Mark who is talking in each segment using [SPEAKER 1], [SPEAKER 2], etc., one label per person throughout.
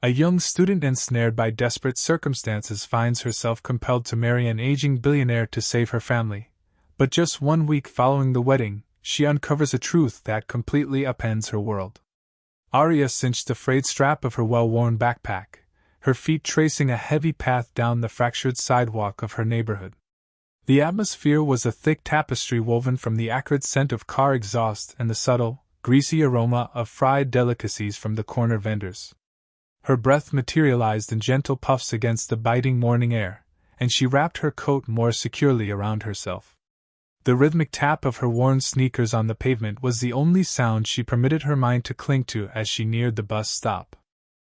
[SPEAKER 1] A young student ensnared by desperate circumstances finds herself compelled to marry an aging billionaire to save her family, but just 1 week following the wedding, she uncovers a truth that completely upends her world. Arya cinched the frayed strap of her well-worn backpack, her feet tracing a heavy path down the fractured sidewalk of her neighborhood. The atmosphere was a thick tapestry woven from the acrid scent of car exhaust and the subtle, greasy aroma of fried delicacies from the corner vendors. Her breath materialized in gentle puffs against the biting morning air, and she wrapped her coat more securely around herself. The rhythmic tap of her worn sneakers on the pavement was the only sound she permitted her mind to cling to as she neared the bus stop.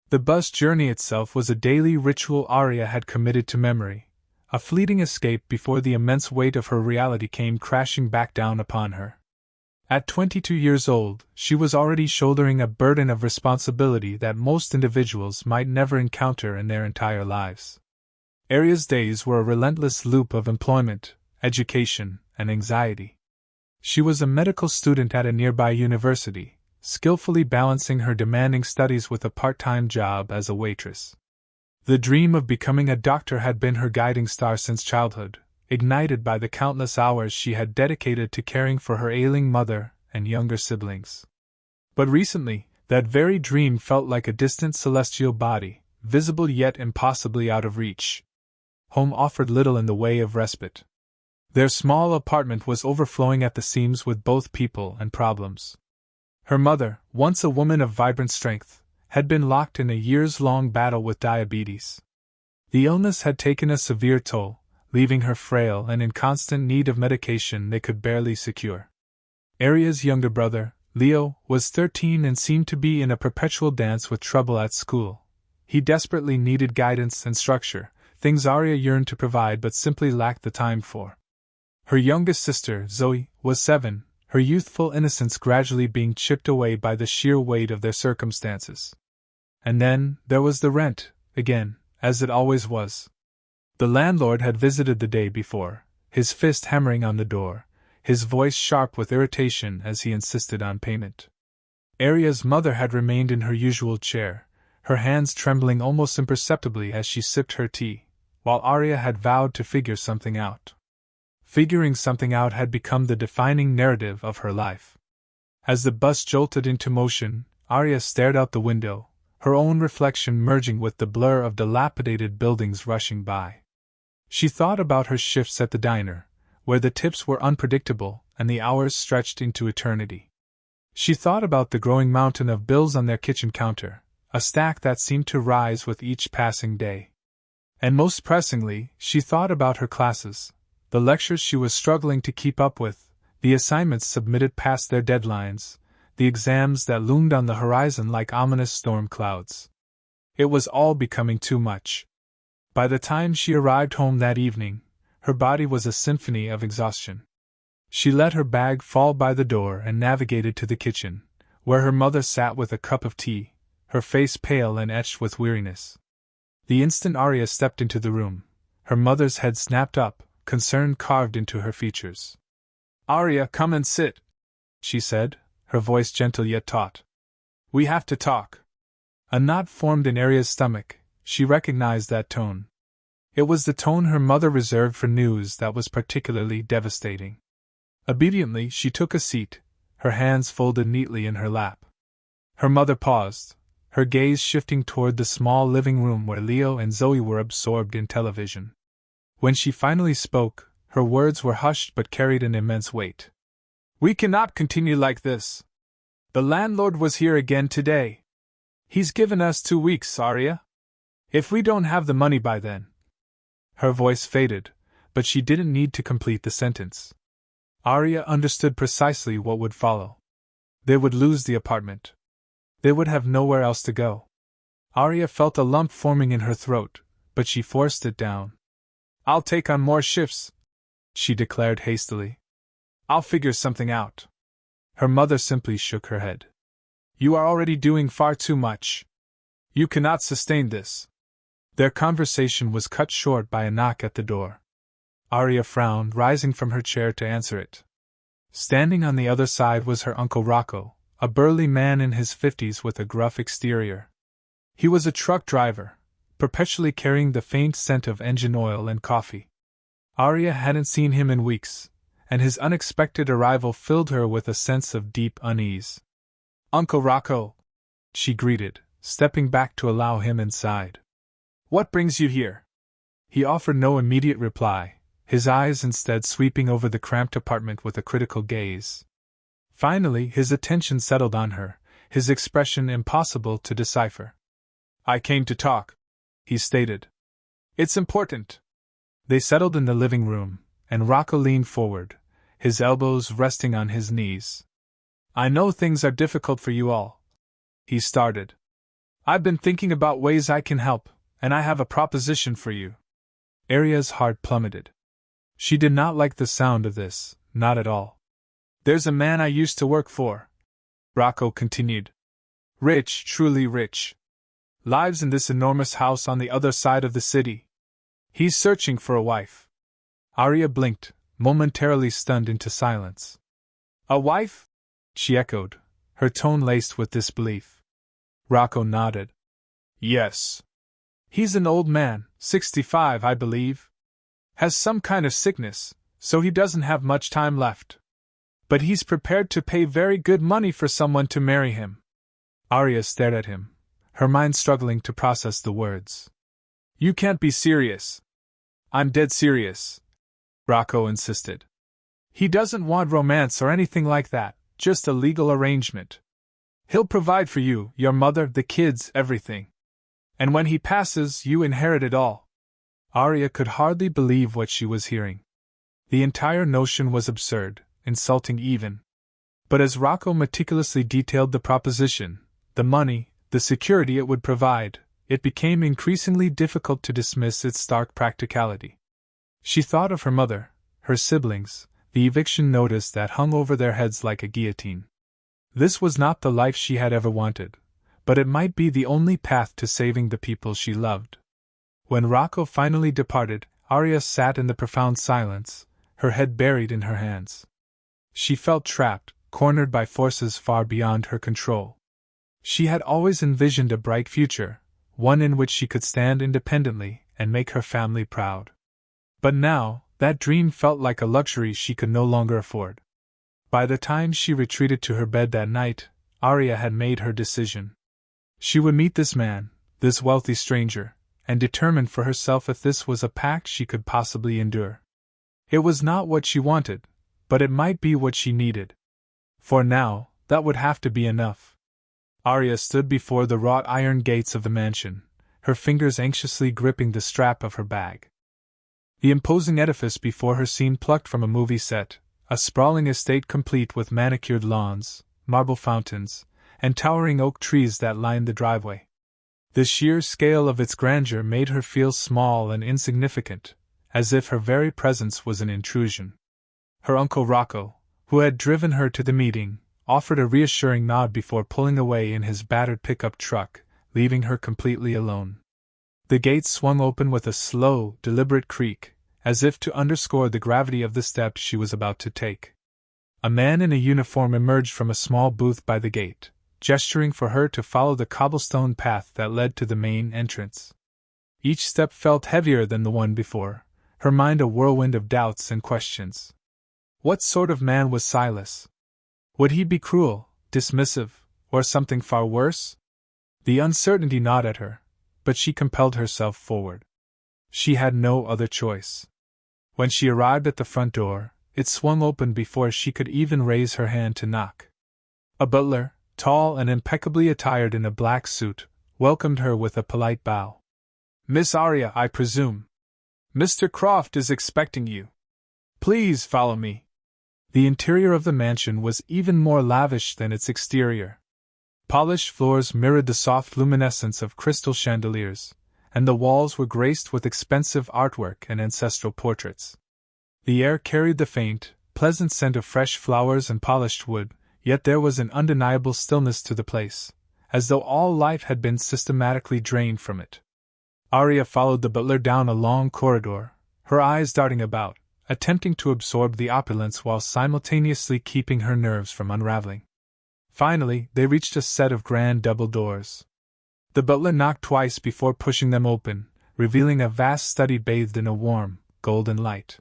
[SPEAKER 1] The bus journey itself was a daily ritual Arya had committed to memory, a fleeting escape before the immense weight of her reality came crashing back down upon her. At 22 years old, she was already shouldering a burden of responsibility that most individuals might never encounter in their entire lives. Arya's days were a relentless loop of employment, education, and anxiety. She was a medical student at a nearby university, skillfully balancing her demanding studies with a part-time job as a waitress. The dream of becoming a doctor had been her guiding star since childhood, ignited by the countless hours she had dedicated to caring for her ailing mother and younger siblings. But recently, that very dream felt like a distant celestial body, visible yet impossibly out of reach. Home offered little in the way of respite. Their small apartment was overflowing at the seams with both people and problems. Her mother, once a woman of vibrant strength, had been locked in a years-long battle with diabetes. The illness had taken a severe toll, leaving her frail and in constant need of medication they could barely secure. Arya's younger brother, Leo, was 13 and seemed to be in a perpetual dance with trouble at school. He desperately needed guidance and structure, things Arya yearned to provide but simply lacked the time for. Her youngest sister, Zoe, was 7, her youthful innocence gradually being chipped away by the sheer weight of their circumstances. And then, there was the rent, again, as it always was. The landlord had visited the day before, his fist hammering on the door, his voice sharp with irritation as he insisted on payment. Arya's mother had remained in her usual chair, her hands trembling almost imperceptibly as she sipped her tea, while Arya had vowed to figure something out. Figuring something out had become the defining narrative of her life. As the bus jolted into motion, Arya stared out the window, her own reflection merging with the blur of dilapidated buildings rushing by. She thought about her shifts at the diner, where the tips were unpredictable and the hours stretched into eternity. She thought about the growing mountain of bills on their kitchen counter, a stack that seemed to rise with each passing day. And most pressingly, she thought about her classes, the lectures she was struggling to keep up with, the assignments submitted past their deadlines, the exams that loomed on the horizon like ominous storm clouds. It was all becoming too much. By the time she arrived home that evening, her body was a symphony of exhaustion. She let her bag fall by the door and navigated to the kitchen, where her mother sat with a cup of tea, her face pale and etched with weariness. The instant Arya stepped into the room, her mother's head snapped up, concern carved into her features. "Arya, come and sit," she said, her voice gentle yet taut. "We have to talk." A knot formed in Arya's stomach. She recognized that tone. It was the tone her mother reserved for news that was particularly devastating. Obediently, she took a seat, her hands folded neatly in her lap. Her mother paused, her gaze shifting toward the small living room where Leo and Zoe were absorbed in television. When she finally spoke, her words were hushed but carried an immense weight. "We cannot continue like this. The landlord was here again today. He's given us 2 weeks, Arya. If we don't have the money by then..." Her voice faded, but she didn't need to complete the sentence. Arya understood precisely what would follow. They would lose the apartment. They would have nowhere else to go. Arya felt a lump forming in her throat, but she forced it down. "I'll take on more shifts," she declared hastily. "I'll figure something out." Her mother simply shook her head. "You are already doing far too much. You cannot sustain this." Their conversation was cut short by a knock at the door. Arya frowned, rising from her chair to answer it. Standing on the other side was her Uncle Rocco, a burly man in his 50s with a gruff exterior. He was a truck driver, perpetually carrying the faint scent of engine oil and coffee. Arya hadn't seen him in weeks, and his unexpected arrival filled her with a sense of deep unease. "Uncle Rocco," she greeted, stepping back to allow him inside. "What brings you here?" He offered no immediate reply, his eyes instead sweeping over the cramped apartment with a critical gaze. Finally, his attention settled on her, his expression impossible to decipher. "I came to talk," he stated. "It's important." They settled in the living room, and Rocco leaned forward, his elbows resting on his knees. "I know things are difficult for you all," he started. "I've been thinking about ways I can help, and I have a proposition for you." Arya's heart plummeted. She did not like the sound of this, not at all. "There's a man I used to work for," Rocco continued. "Rich, truly rich. Lives in this enormous house on the other side of the city. He's searching for a wife." Arya blinked, momentarily stunned into silence. "A wife?" she echoed, her tone laced with disbelief. Rocco nodded. "Yes. He's an old man, 65, I believe. Has some kind of sickness, so he doesn't have much time left. But he's prepared to pay very good money for someone to marry him." Arya stared at him, her mind struggling to process the words. "You can't be serious." "I'm dead serious," Rocco insisted. "He doesn't want romance or anything like that, just a legal arrangement. He'll provide for you, your mother, the kids, everything. And when he passes, you inherit it all." Arya could hardly believe what she was hearing. The entire notion was absurd, insulting even. But as Rocco meticulously detailed the proposition, the money, the security it would provide, it became increasingly difficult to dismiss its stark practicality. She thought of her mother, her siblings, the eviction notice that hung over their heads like a guillotine. This was not the life she had ever wanted, but it might be the only path to saving the people she loved. When Rocco finally departed, Arya sat in the profound silence, her head buried in her hands. She felt trapped, cornered by forces far beyond her control. She had always envisioned a bright future, one in which she could stand independently and make her family proud. But now, that dream felt like a luxury she could no longer afford. By the time she retreated to her bed that night, Arya had made her decision. She would meet this man, this wealthy stranger, and determine for herself if this was a pact she could possibly endure. It was not what she wanted, but it might be what she needed. For now, that would have to be enough. Arya stood before the wrought iron gates of the mansion, her fingers anxiously gripping the strap of her bag. The imposing edifice before her seemed plucked from a movie set, a sprawling estate complete with manicured lawns, marble fountains, and towering oak trees that lined the driveway. The sheer scale of its grandeur made her feel small and insignificant, as if her very presence was an intrusion. Her uncle Rocco, who had driven her to the meeting, offered a reassuring nod before pulling away in his battered pickup truck, leaving her completely alone. The gates swung open with a slow, deliberate creak, as if to underscore the gravity of the step she was about to take. A man in a uniform emerged from a small booth by the gate, gesturing for her to follow the cobblestone path that led to the main entrance. Each step felt heavier than the one before, her mind a whirlwind of doubts and questions. What sort of man was Silas? Would he be cruel, dismissive, or something far worse? The uncertainty gnawed at her, but she compelled herself forward. She had no other choice. When she arrived at the front door, it swung open before she could even raise her hand to knock. A butler, tall and impeccably attired in a black suit, welcomed her with a polite bow. "Miss Arya, I presume. Mr. Croft is expecting you. Please follow me." The interior of the mansion was even more lavish than its exterior. Polished floors mirrored the soft luminescence of crystal chandeliers, and the walls were graced with expensive artwork and ancestral portraits. The air carried the faint, pleasant scent of fresh flowers and polished wood, yet there was an undeniable stillness to the place, as though all life had been systematically drained from it. Arya followed the butler down a long corridor, her eyes darting about, attempting to absorb the opulence while simultaneously keeping her nerves from unraveling. Finally, they reached a set of grand double doors. The butler knocked twice before pushing them open, revealing a vast study bathed in a warm, golden light.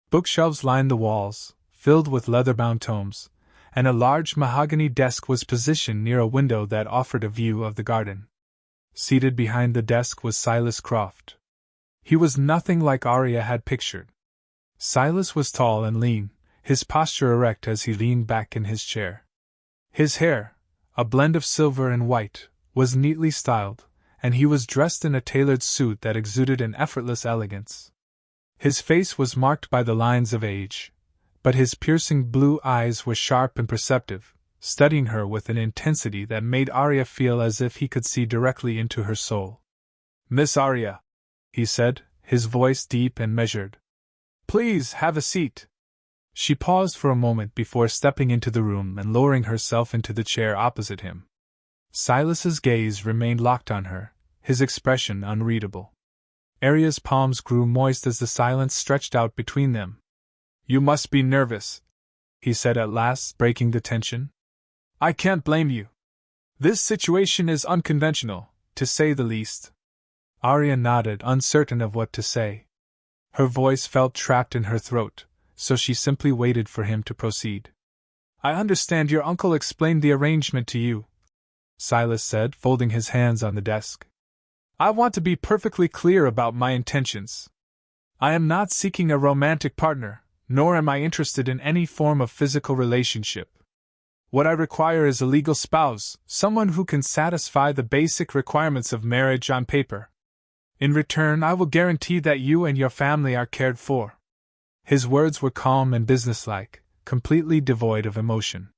[SPEAKER 1] Bookshelves lined the walls, filled with leather-bound tomes, and a large mahogany desk was positioned near a window that offered a view of the garden. Seated behind the desk was Silas Croft. He was nothing like Arya had pictured. Silas was tall and lean, his posture erect as he leaned back in his chair. His hair, a blend of silver and white, was neatly styled, and he was dressed in a tailored suit that exuded an effortless elegance. His face was marked by the lines of age, but his piercing blue eyes were sharp and perceptive, studying her with an intensity that made Arya feel as if he could see directly into her soul. "Miss Arya," he said, his voice deep and measured. "Please have a seat." She paused for a moment before stepping into the room and lowering herself into the chair opposite him. Silas's gaze remained locked on her, his expression unreadable. Arya's palms grew moist as the silence stretched out between them. "You must be nervous," he said at last, breaking the tension. "I can't blame you. This situation is unconventional, to say the least." Arya nodded, uncertain of what to say. Her voice felt trapped in her throat, so she simply waited for him to proceed. "I understand your uncle explained the arrangement to you," Silas said, folding his hands on the desk. "I want to be perfectly clear about my intentions. I am not seeking a romantic partner, nor am I interested in any form of physical relationship. What I require is a legal spouse, someone who can satisfy the basic requirements of marriage on paper. In return, I will guarantee that you and your family are cared for." His words were calm and businesslike, completely devoid of emotion.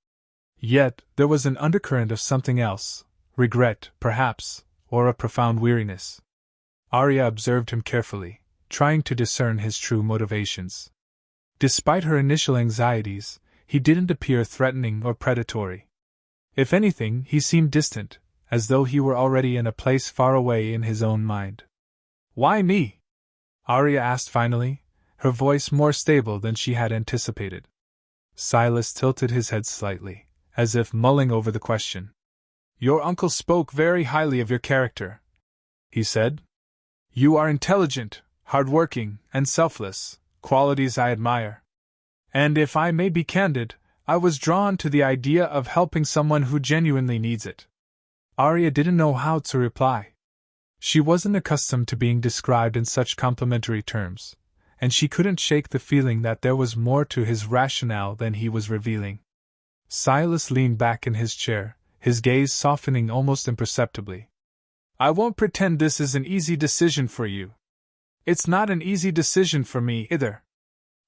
[SPEAKER 1] Yet, there was an undercurrent of something else, regret, perhaps, or a profound weariness. Arya observed him carefully, trying to discern his true motivations. Despite her initial anxieties, he didn't appear threatening or predatory. If anything, he seemed distant, as though he were already in a place far away in his own mind. "Why me?" Arya asked finally, her voice more stable than she had anticipated. Silas tilted his head slightly, as if mulling over the question. "Your uncle spoke very highly of your character," he said. "You are intelligent, hard-working, and selfless, qualities I admire. And if I may be candid, I was drawn to the idea of helping someone who genuinely needs it." Arya didn't know how to reply. She wasn't accustomed to being described in such complimentary terms, and she couldn't shake the feeling that there was more to his rationale than he was revealing. Silas leaned back in his chair, his gaze softening almost imperceptibly. "I won't pretend this is an easy decision for you. It's not an easy decision for me either.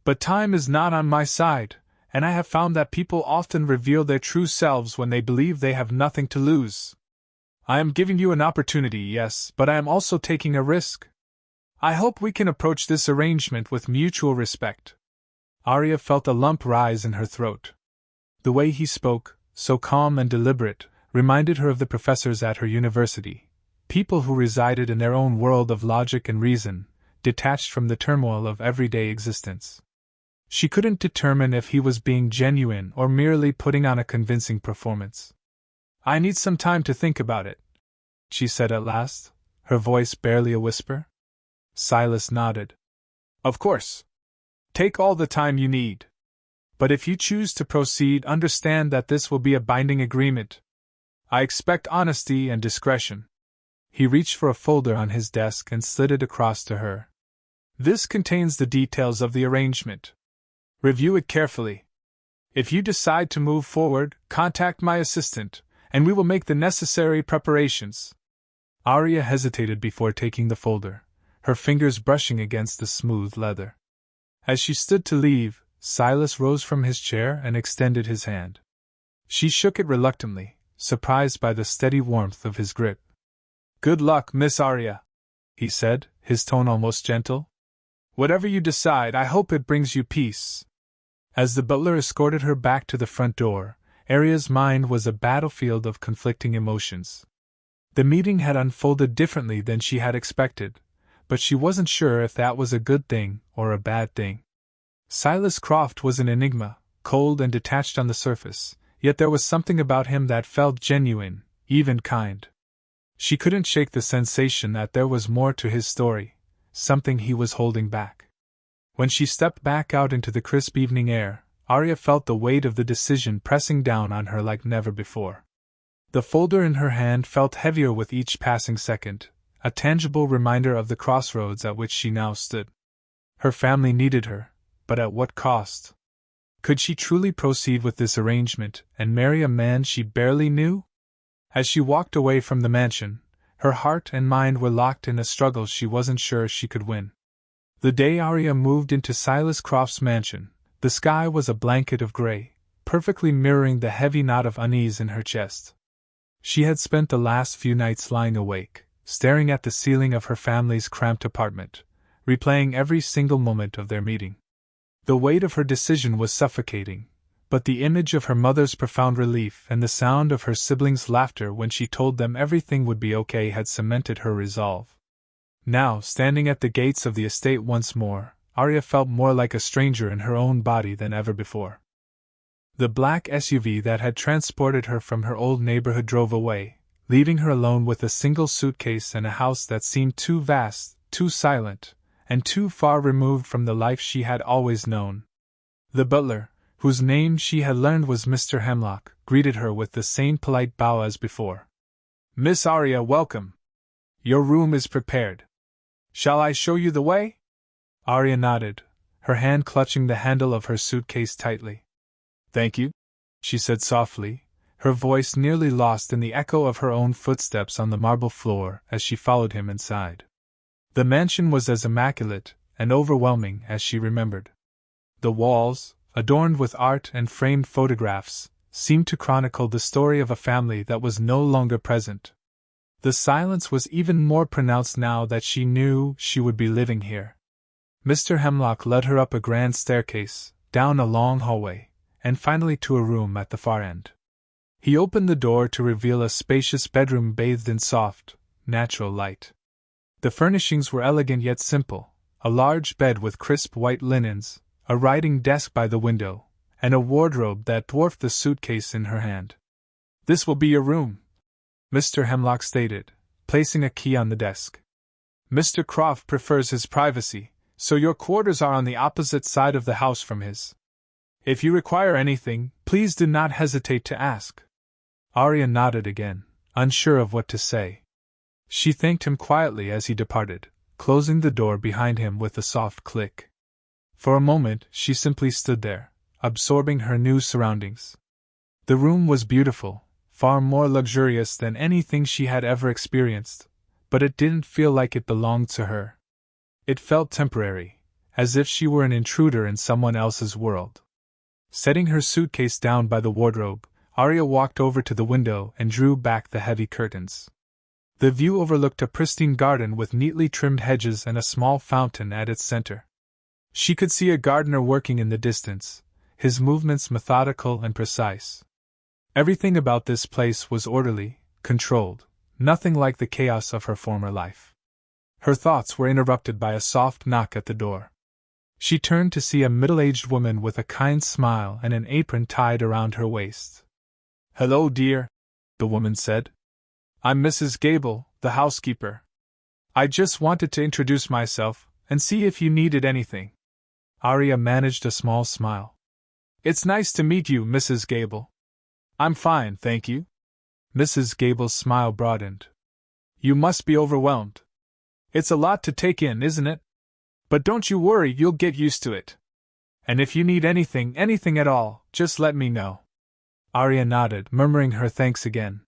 [SPEAKER 1] But time is not on my side, and I have found that people often reveal their true selves when they believe they have nothing to lose. I am giving you an opportunity, yes, but I am also taking a risk. I hope we can approach this arrangement with mutual respect." Arya felt a lump rise in her throat. The way he spoke, so calm and deliberate, reminded her of the professors at her university, people who resided in their own world of logic and reason, detached from the turmoil of everyday existence. She couldn't determine if he was being genuine or merely putting on a convincing performance. "I need some time to think about it," she said at last, her voice barely a whisper. Silas nodded. "Of course. Take all the time you need. But if you choose to proceed, understand that this will be a binding agreement. I expect honesty and discretion." He reached for a folder on his desk and slid it across to her. "This contains the details of the arrangement. Review it carefully. If you decide to move forward, contact my assistant, and we will make the necessary preparations." Arya hesitated before taking the folder, her fingers brushing against the smooth leather. As she stood to leave, Silas rose from his chair and extended his hand. She shook it reluctantly, surprised by the steady warmth of his grip. "Good luck, Miss Arya," he said, his tone almost gentle. "Whatever you decide, I hope it brings you peace." As the butler escorted her back to the front door, Arya's mind was a battlefield of conflicting emotions. The meeting had unfolded differently than she had expected, but she wasn't sure if that was a good thing or a bad thing. Silas Croft was an enigma, cold and detached on the surface, yet there was something about him that felt genuine, even kind. She couldn't shake the sensation that there was more to his story, something he was holding back. When she stepped back out into the crisp evening air, Arya felt the weight of the decision pressing down on her like never before. The folder in her hand felt heavier with each passing second, a tangible reminder of the crossroads at which she now stood. Her family needed her, but at what cost? Could she truly proceed with this arrangement and marry a man she barely knew? As she walked away from the mansion, her heart and mind were locked in a struggle she wasn't sure she could win. The day Arya moved into Silas Croft's mansion, the sky was a blanket of gray, perfectly mirroring the heavy knot of unease in her chest. She had spent the last few nights lying awake, staring at the ceiling of her family's cramped apartment, replaying every single moment of their meeting. The weight of her decision was suffocating, but the image of her mother's profound relief and the sound of her siblings' laughter when she told them everything would be okay had cemented her resolve. Now, standing at the gates of the estate once more, Arya felt more like a stranger in her own body than ever before. The black SUV that had transported her from her old neighborhood drove away, leaving her alone with a single suitcase and a house that seemed too vast, too silent, and too far removed from the life she had always known. The butler, whose name she had learned was Mr. Hemlock, greeted her with the same polite bow as before. "Miss Arya, welcome. Your room is prepared. Shall I show you the way?" Arya nodded, her hand clutching the handle of her suitcase tightly. "Thank you," she said softly, her voice nearly lost in the echo of her own footsteps on the marble floor as she followed him inside. The mansion was as immaculate and overwhelming as she remembered. The walls, adorned with art and framed photographs, seemed to chronicle the story of a family that was no longer present. The silence was even more pronounced now that she knew she would be living here. Mr. Hemlock led her up a grand staircase, down a long hallway, and finally to a room at the far end. He opened the door to reveal a spacious bedroom bathed in soft, natural light. The furnishings were elegant yet simple, a large bed with crisp white linens, a writing desk by the window, and a wardrobe that dwarfed the suitcase in her hand. "This will be your room," Mr. Hemlock stated, placing a key on the desk. "Mr. Croft prefers his privacy, so your quarters are on the opposite side of the house from his. If you require anything, please do not hesitate to ask." Arya nodded again, unsure of what to say. She thanked him quietly as he departed, closing the door behind him with a soft click. For a moment she simply stood there, absorbing her new surroundings. The room was beautiful, far more luxurious than anything she had ever experienced, but it didn't feel like it belonged to her. It felt temporary, as if she were an intruder in someone else's world. Setting her suitcase down by the wardrobe, Arya walked over to the window and drew back the heavy curtains. The view overlooked a pristine garden with neatly trimmed hedges and a small fountain at its center. She could see a gardener working in the distance, his movements methodical and precise. Everything about this place was orderly, controlled, nothing like the chaos of her former life. Her thoughts were interrupted by a soft knock at the door. She turned to see a middle-aged woman with a kind smile and an apron tied around her waist. "Hello, dear," the woman said. "I'm Mrs. Gable, the housekeeper. I just wanted to introduce myself and see if you needed anything." Arya managed a small smile. "It's nice to meet you, Mrs. Gable." "I'm fine, thank you." Mrs. Gable's smile broadened. "You must be overwhelmed. It's a lot to take in, isn't it? But don't you worry, you'll get used to it. And if you need anything at all, just let me know." Arya nodded, murmuring her thanks again.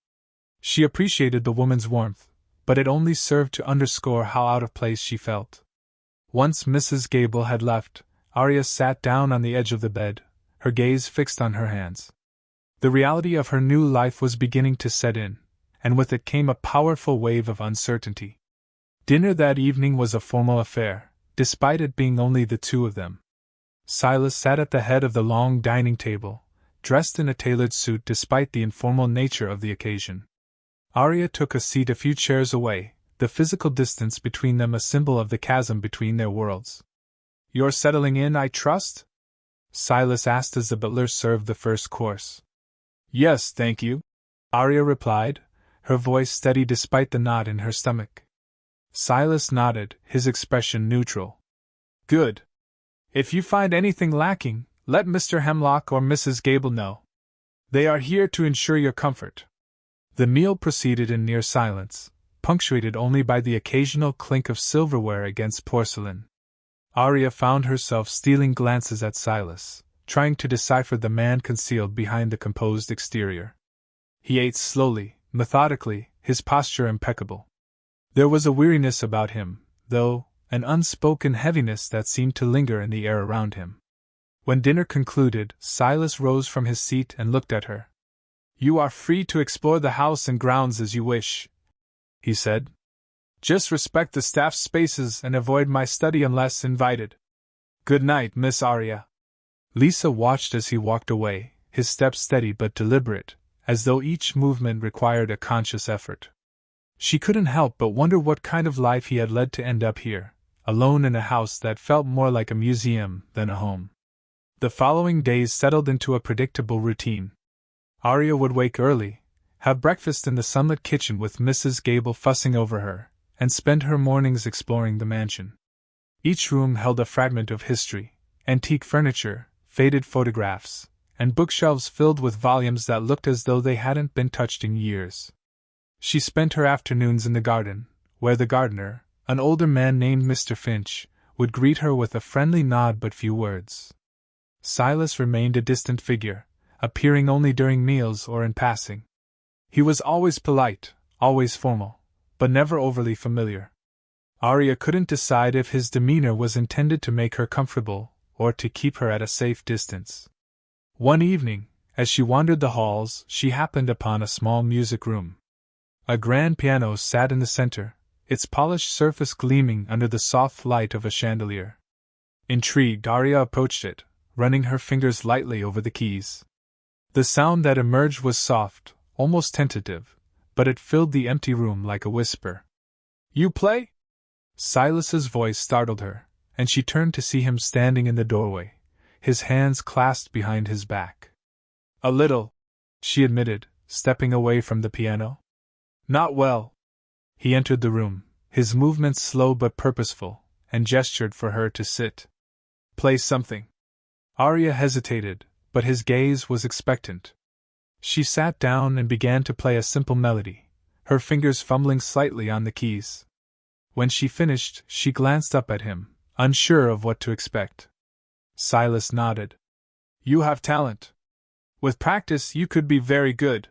[SPEAKER 1] She appreciated the woman's warmth, but it only served to underscore how out of place she felt. Once Mrs. Gable had left, Arya sat down on the edge of the bed, her gaze fixed on her hands. The reality of her new life was beginning to set in, and with it came a powerful wave of uncertainty. Dinner that evening was a formal affair, despite it being only the two of them. Silas sat at the head of the long dining table, dressed in a tailored suit despite the informal nature of the occasion. Arya took a seat a few chairs away, the physical distance between them a symbol of the chasm between their worlds. "You're settling in, I trust?" Silas asked as the butler served the first course. "Yes, thank you," Arya replied, her voice steady despite the knot in her stomach. Silas nodded, his expression neutral. Good. If you find anything lacking, let Mr. Hemlock or Mrs. Gable know. They are here to ensure your comfort. The meal proceeded in near silence, punctuated only by the occasional clink of silverware against porcelain. Arya found herself stealing glances at Silas, trying to decipher the man concealed behind the composed exterior. He ate slowly, methodically, his posture impeccable. There was a weariness about him, though, an unspoken heaviness that seemed to linger in the air around him. When dinner concluded, Silas rose from his seat and looked at her. You are free to explore the house and grounds as you wish, he said. Just respect the staff's spaces and avoid my study unless invited. Good night, Miss Arya. Lisa watched as he walked away, his steps steady but deliberate, as though each movement required a conscious effort. She couldn't help but wonder what kind of life he had led to end up here, alone in a house that felt more like a museum than a home. The following days settled into a predictable routine. Arya would wake early, have breakfast in the sunlit kitchen with Mrs. Gable fussing over her, and spend her mornings exploring the mansion. Each room held a fragment of history, antique furniture, faded photographs, and bookshelves filled with volumes that looked as though they hadn't been touched in years. She spent her afternoons in the garden, where the gardener, an older man named Mr. Finch, would greet her with a friendly nod but few words. Silas remained a distant figure, appearing only during meals or in passing. He was always polite, always formal, but never overly familiar. Arya couldn't decide if his demeanor was intended to make her comfortable or to keep her at a safe distance. One evening, as she wandered the halls, she happened upon a small music room. A grand piano sat in the center, its polished surface gleaming under the soft light of a chandelier. Intrigued, Arya approached it, running her fingers lightly over the keys. The sound that emerged was soft, almost tentative, but it filled the empty room like a whisper. You play? Silas's voice startled her, and she turned to see him standing in the doorway, his hands clasped behind his back. A little, she admitted, stepping away from the piano. Not well. He entered the room, his movements slow but purposeful, and gestured for her to sit. Play something. Arya hesitated, but his gaze was expectant. She sat down and began to play a simple melody, her fingers fumbling slightly on the keys. When she finished, she glanced up at him, unsure of what to expect. Silas nodded. You have talent. With practice, you could be very good.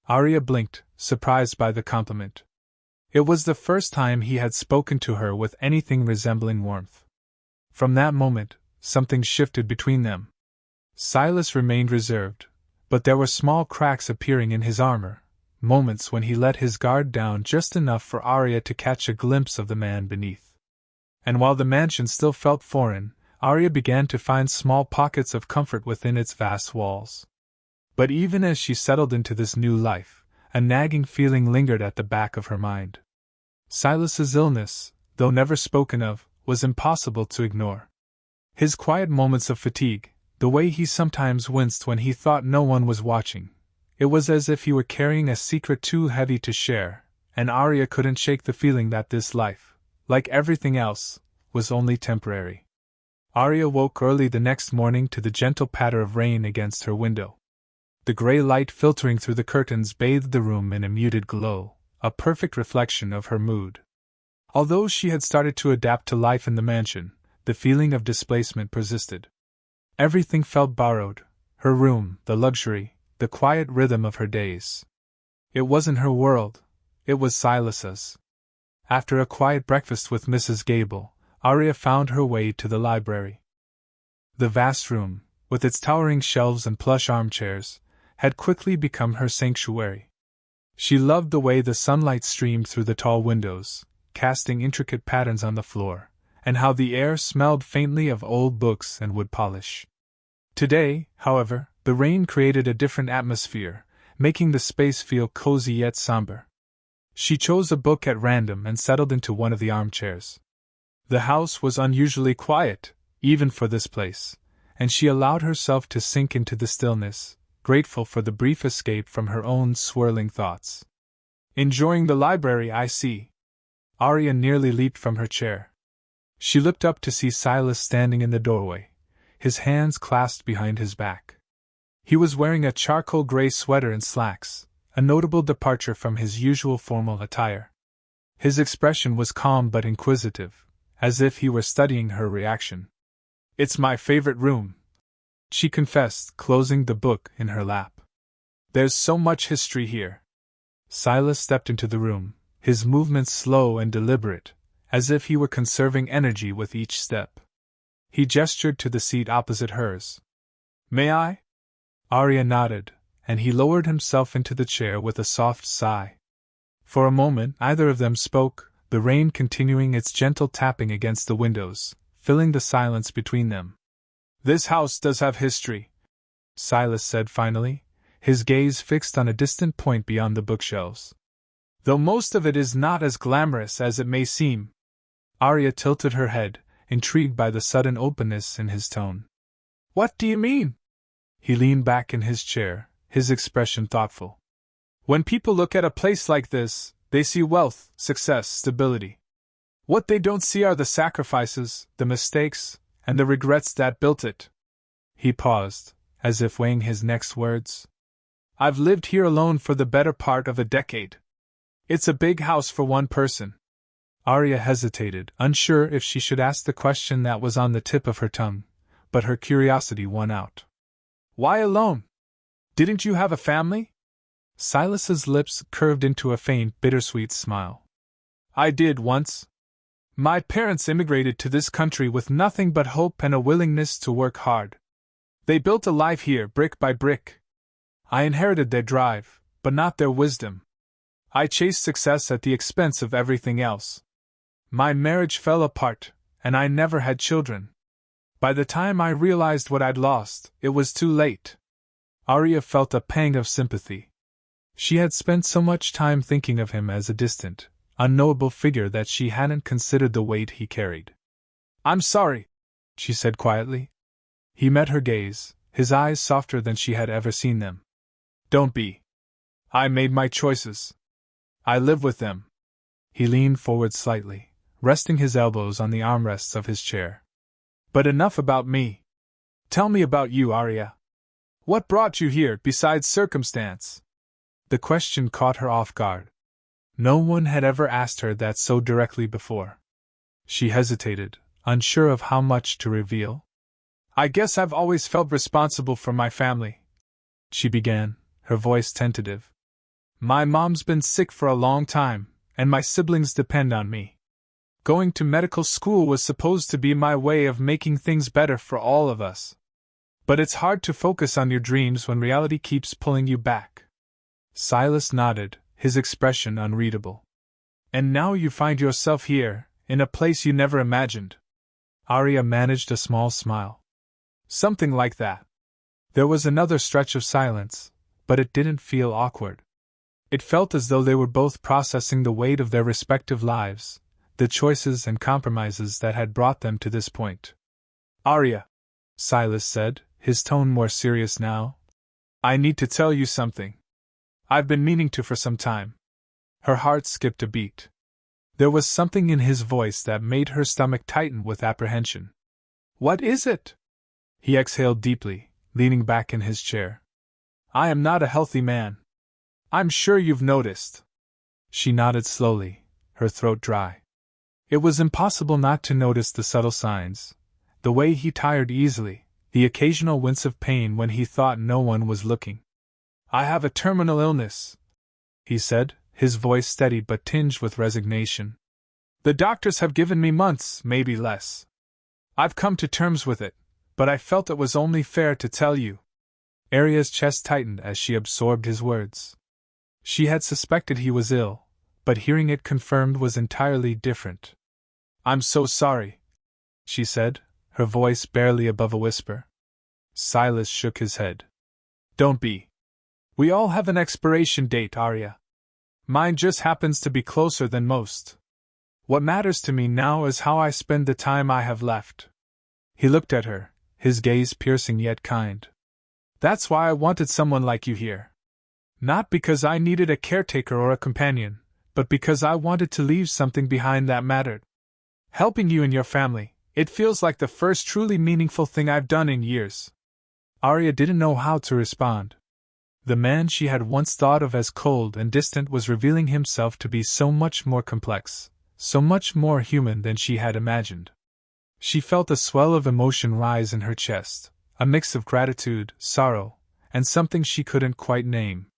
[SPEAKER 1] Arya blinked, surprised by the compliment. It was the first time he had spoken to her with anything resembling warmth. From that moment, something shifted between them. Silas remained reserved, but there were small cracks appearing in his armor, moments when he let his guard down just enough for Arya to catch a glimpse of the man beneath. And while the mansion still felt foreign, Arya began to find small pockets of comfort within its vast walls. But even as she settled into this new life, a nagging feeling lingered at the back of her mind. Silas's illness, though never spoken of, was impossible to ignore. His quiet moments of fatigue, the way he sometimes winced when he thought no one was watching, it was as if he were carrying a secret too heavy to share, and Arya couldn't shake the feeling that this life, like everything else, was only temporary. Arya woke early the next morning to the gentle patter of rain against her window. The gray light filtering through the curtains bathed the room in a muted glow, a perfect reflection of her mood. Although she had started to adapt to life in the mansion, the feeling of displacement persisted. Everything felt borrowed, her room, the luxury, the quiet rhythm of her days. It wasn't her world, it was Silas's. After a quiet breakfast with Mrs. Gable, Arya found her way to the library. The vast room, with its towering shelves and plush armchairs, had quickly become her sanctuary. She loved the way the sunlight streamed through the tall windows, casting intricate patterns on the floor, and how the air smelled faintly of old books and wood polish. Today, however, the rain created a different atmosphere, making the space feel cozy yet somber. She chose a book at random and settled into one of the armchairs. The house was unusually quiet, even for this place, and she allowed herself to sink into the stillness, grateful for the brief escape from her own swirling thoughts. Enjoying the library, I see. Arya nearly leaped from her chair. She looked up to see Silas standing in the doorway, his hands clasped behind his back. He was wearing a charcoal gray sweater and slacks, a notable departure from his usual formal attire. His expression was calm but inquisitive, as if he were studying her reaction. "It's my favorite room," she confessed, closing the book in her lap. "There's so much history here." Silas stepped into the room, his movements slow and deliberate, as if he were conserving energy with each step. He gestured to the seat opposite hers. "May I?" Arya nodded, and he lowered himself into the chair with a soft sigh. For a moment neither of them spoke, the rain continuing its gentle tapping against the windows, filling the silence between them. "This house does have history," Silas said finally, his gaze fixed on a distant point beyond the bookshelves. "Though most of it is not as glamorous as it may seem." Arya tilted her head, intrigued by the sudden openness in his tone. "What do you mean?" He leaned back in his chair, his expression thoughtful. "When people look at a place like this, they see wealth, success, stability. What they don't see are the sacrifices, the mistakes, and the regrets that built it." He paused, as if weighing his next words. "I've lived here alone for the better part of a decade. It's a big house for one person." Arya hesitated, unsure if she should ask the question that was on the tip of her tongue, but her curiosity won out. "Why alone? Didn't you have a family?" Silas's lips curved into a faint, bittersweet smile. "I did once. My parents immigrated to this country with nothing but hope and a willingness to work hard. They built a life here brick by brick. I inherited their drive, but not their wisdom. I chased success at the expense of everything else. My marriage fell apart, and I never had children. By the time I realized what I'd lost, it was too late." Arya felt a pang of sympathy. She had spent so much time thinking of him as a distant, unknowable figure that she hadn't considered the weight he carried. "I'm sorry," she said quietly. He met her gaze, his eyes softer than she had ever seen them. "Don't be. I made my choices. I live with them." He leaned forward slightly, resting his elbows on the armrests of his chair. "But enough about me. Tell me about you, Arya. What brought you here besides circumstance?" The question caught her off guard. No one had ever asked her that so directly before. She hesitated, unsure of how much to reveal. "I guess I've always felt responsible for my family," she began, her voice tentative. "My mom's been sick for a long time, and my siblings depend on me. Going to medical school was supposed to be my way of making things better for all of us. But it's hard to focus on your dreams when reality keeps pulling you back." Silas nodded, his expression unreadable. "And now you find yourself here, in a place you never imagined." Arya managed a small smile. "Something like that." There was another stretch of silence, but it didn't feel awkward. It felt as though they were both processing the weight of their respective lives, the choices and compromises that had brought them to this point. "Arya," Silas said, his tone more serious now, "I need to tell you something. I've been meaning to for some time." Her heart skipped a beat. There was something in his voice that made her stomach tighten with apprehension. "What is it?" He exhaled deeply, leaning back in his chair. "I am not a healthy man. I'm sure you've noticed." She nodded slowly, her throat dry. It was impossible not to notice the subtle signs, the way he tired easily, the occasional wince of pain when he thought no one was looking. "I have a terminal illness," he said, his voice steady but tinged with resignation. "The doctors have given me months, maybe less. I've come to terms with it, but I felt it was only fair to tell you." Arya's chest tightened as she absorbed his words. She had suspected he was ill, but hearing it confirmed was entirely different. "I'm so sorry," she said, her voice barely above a whisper. Silas shook his head. "Don't be. We all have an expiration date, Arya. Mine just happens to be closer than most. What matters to me now is how I spend the time I have left." He looked at her, his gaze piercing yet kind. "That's why I wanted someone like you here. Not because I needed a caretaker or a companion, but because I wanted to leave something behind that mattered. Helping you and your family, it feels like the first truly meaningful thing I've done in years." Arya didn't know how to respond. The man she had once thought of as cold and distant was revealing himself to be so much more complex, so much more human than she had imagined. She felt a swell of emotion rise in her chest, a mix of gratitude, sorrow, and something she couldn't quite name.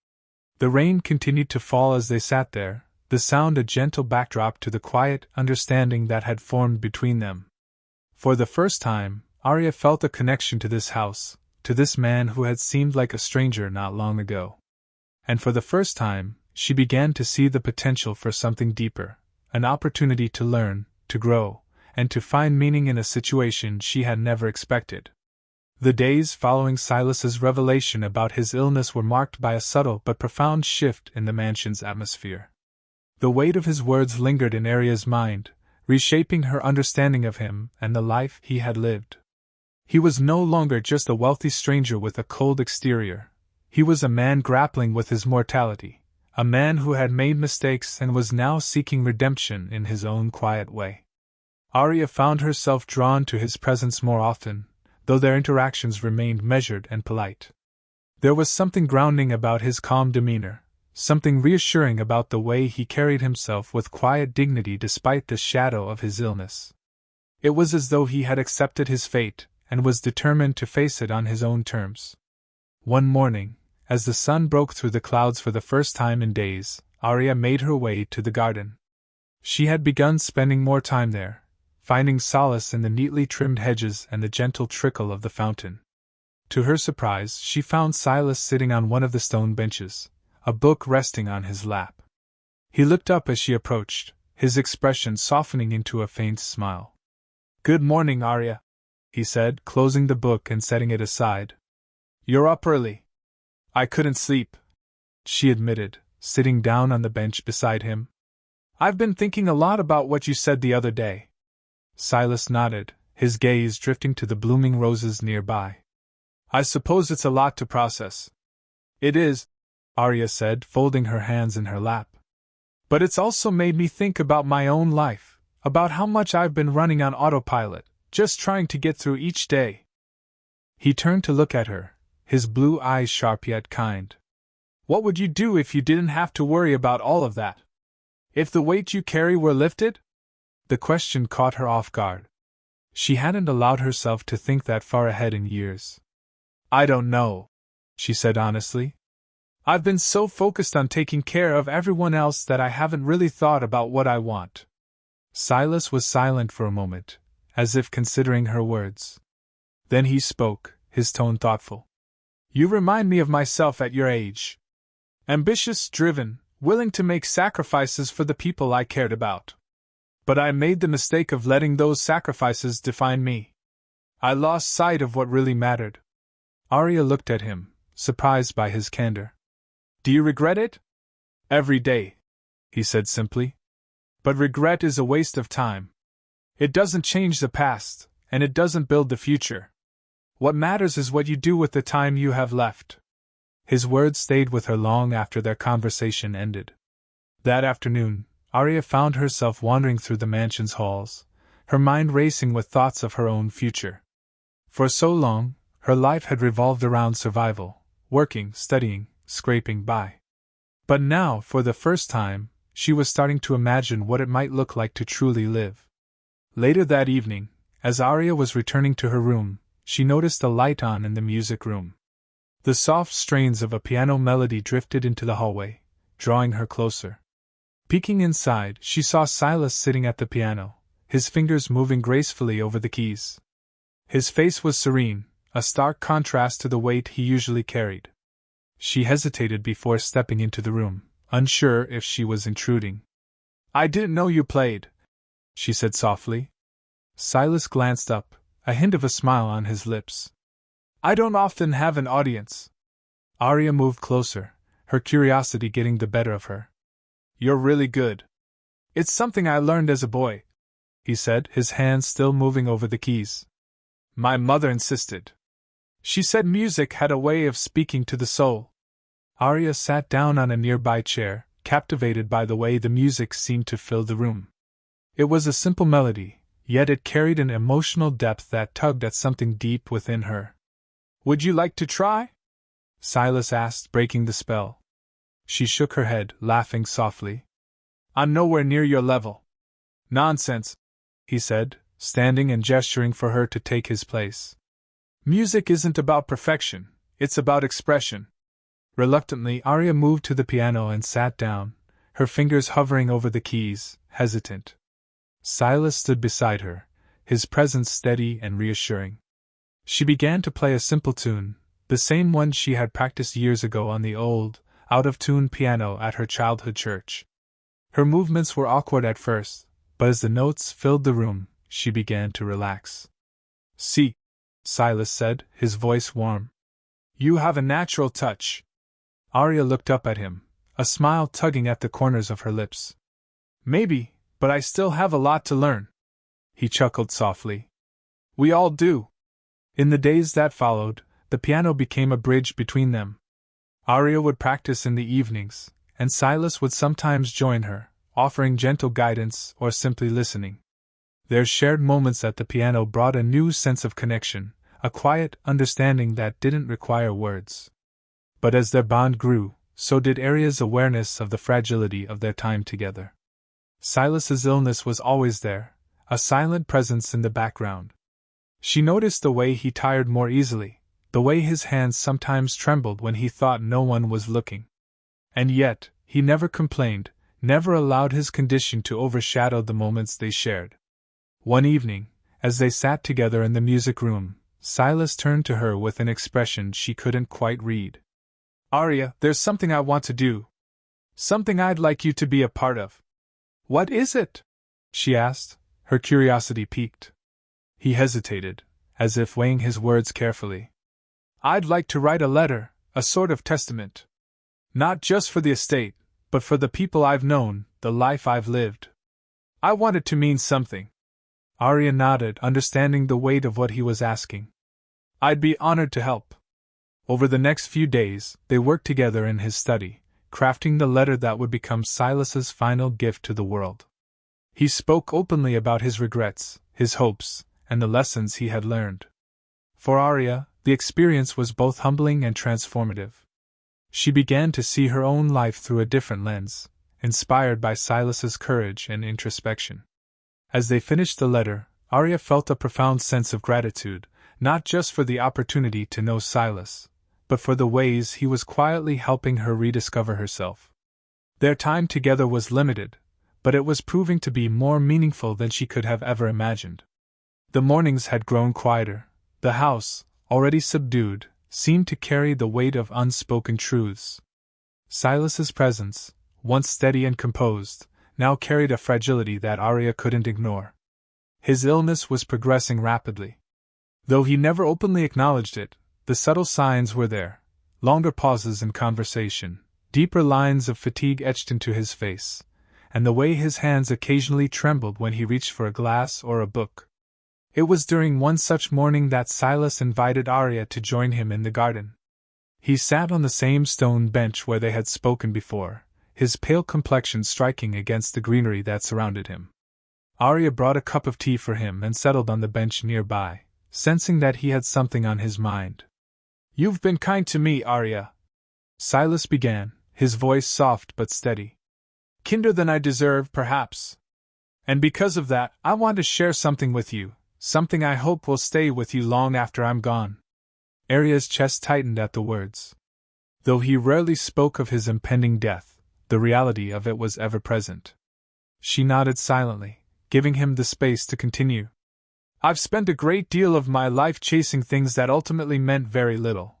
[SPEAKER 1] The rain continued to fall as they sat there, the sound a gentle backdrop to the quiet understanding that had formed between them. For the first time, Arya felt a connection to this house, to this man who had seemed like a stranger not long ago. And for the first time, she began to see the potential for something deeper, an opportunity to learn, to grow, and to find meaning in a situation she had never expected. The days following Silas's revelation about his illness were marked by a subtle but profound shift in the mansion's atmosphere. The weight of his words lingered in Arya's mind, reshaping her understanding of him and the life he had lived. He was no longer just a wealthy stranger with a cold exterior. He was a man grappling with his mortality, a man who had made mistakes and was now seeking redemption in his own quiet way. Arya found herself drawn to his presence more often, though their interactions remained measured and polite. There was something grounding about his calm demeanor, something reassuring about the way he carried himself with quiet dignity despite the shadow of his illness. It was as though he had accepted his fate and was determined to face it on his own terms. One morning, as the sun broke through the clouds for the first time in days, Arya made her way to the garden. She had begun spending more time there, finding solace in the neatly trimmed hedges and the gentle trickle of the fountain. To her surprise, she found Silas sitting on one of the stone benches, a book resting on his lap. He looked up as she approached, his expression softening into a faint smile. "Good morning, Arya," he said, closing the book and setting it aside. "You're up early." "I couldn't sleep," she admitted, sitting down on the bench beside him. "I've been thinking a lot about what you said the other day." Silas nodded, his gaze drifting to the blooming roses nearby. "I suppose it's a lot to process." "It is," Arya said, folding her hands in her lap. "But it's also made me think about my own life, about how much I've been running on autopilot, just trying to get through each day." He turned to look at her, his blue eyes sharp yet kind. "What would you do if you didn't have to worry about all of that? If the weight you carry were lifted?" The question caught her off guard. She hadn't allowed herself to think that far ahead in years. "I don't know," she said honestly. "I've been so focused on taking care of everyone else that I haven't really thought about what I want." Silas was silent for a moment, as if considering her words. Then he spoke, his tone thoughtful. "You remind me of myself at your age. Ambitious, driven, willing to make sacrifices for the people I cared about. But I made the mistake of letting those sacrifices define me. I lost sight of what really mattered." Arya looked at him, surprised by his candor. "Do you regret it?" "Every day," he said simply. "But regret is a waste of time. It doesn't change the past, and it doesn't build the future. What matters is what you do with the time you have left." His words stayed with her long after their conversation ended. That afternoon, Arya found herself wandering through the mansion's halls, her mind racing with thoughts of her own future. For so long, her life had revolved around survival, working, studying, scraping by. But now, for the first time, she was starting to imagine what it might look like to truly live. Later that evening, as Arya was returning to her room, she noticed a light on in the music room. The soft strains of a piano melody drifted into the hallway, drawing her closer. Peeking inside, she saw Silas sitting at the piano, his fingers moving gracefully over the keys. His face was serene, a stark contrast to the weight he usually carried. She hesitated before stepping into the room, unsure if she was intruding. "I didn't know you played," she said softly. Silas glanced up, a hint of a smile on his lips. "I don't often have an audience." Arya moved closer, her curiosity getting the better of her. "You're really good." "It's something I learned as a boy," he said, his hands still moving over the keys. "My mother insisted. She said music had a way of speaking to the soul." Arya sat down on a nearby chair, captivated by the way the music seemed to fill the room. It was a simple melody, yet it carried an emotional depth that tugged at something deep within her. "Would you like to try?" Silas asked, breaking the spell. She shook her head, laughing softly. "I'm nowhere near your level." "Nonsense," he said, standing and gesturing for her to take his place. "Music isn't about perfection, it's about expression." Reluctantly, Arya moved to the piano and sat down, her fingers hovering over the keys, hesitant. Silas stood beside her, his presence steady and reassuring. She began to play a simple tune, the same one she had practiced years ago on the old, out-of-tune piano at her childhood church. Her movements were awkward at first, but as the notes filled the room, she began to relax. "See," Silas said, his voice warm. "You have a natural touch." Arya looked up at him, a smile tugging at the corners of her lips. "Maybe, but I still have a lot to learn." He chuckled softly. "We all do." In the days that followed, the piano became a bridge between them. Arya would practice in the evenings, and Silas would sometimes join her, offering gentle guidance or simply listening. Their shared moments at the piano brought a new sense of connection, a quiet understanding that didn't require words. But as their bond grew, so did Arya's awareness of the fragility of their time together. Silas's illness was always there, a silent presence in the background. She noticed the way he tired more easily, the way his hands sometimes trembled when he thought no one was looking. And yet, he never complained, never allowed his condition to overshadow the moments they shared. One evening, as they sat together in the music room, Silas turned to her with an expression she couldn't quite read. "Arya, there's something I want to do. Something I'd like you to be a part of." "What is it?" she asked, her curiosity piqued. He hesitated, as if weighing his words carefully. "I'd like to write a letter, a sort of testament. Not just for the estate, but for the people I've known, the life I've lived. I want it to mean something." Arya nodded, understanding the weight of what he was asking. "I'd be honored to help." Over the next few days, they worked together in his study, crafting the letter that would become Silas's final gift to the world. He spoke openly about his regrets, his hopes, and the lessons he had learned. For Arya, the experience was both humbling and transformative. She began to see her own life through a different lens, inspired by Silas's courage and introspection. As they finished the letter, Arya felt a profound sense of gratitude, not just for the opportunity to know Silas, but for the ways he was quietly helping her rediscover herself. Their time together was limited, but it was proving to be more meaningful than she could have ever imagined. The mornings had grown quieter. The house, already subdued, seemed to carry the weight of unspoken truths. Silas's presence, once steady and composed, now carried a fragility that Arya couldn't ignore. His illness was progressing rapidly. Though he never openly acknowledged it, the subtle signs were there: longer pauses in conversation, deeper lines of fatigue etched into his face, and the way his hands occasionally trembled when he reached for a glass or a book. It was during one such morning that Silas invited Arya to join him in the garden. He sat on the same stone bench where they had spoken before, his pale complexion striking against the greenery that surrounded him. Arya brought a cup of tea for him and settled on the bench nearby, sensing that he had something on his mind. "You've been kind to me, Arya," Silas began, his voice soft but steady. "Kinder than I deserve, perhaps. And because of that, I want to share something with you, something I hope will stay with you long after I'm gone." Arya's chest tightened at the words. Though he rarely spoke of his impending death, the reality of it was ever present. She nodded silently, giving him the space to continue. "I've spent a great deal of my life chasing things that ultimately meant very little,"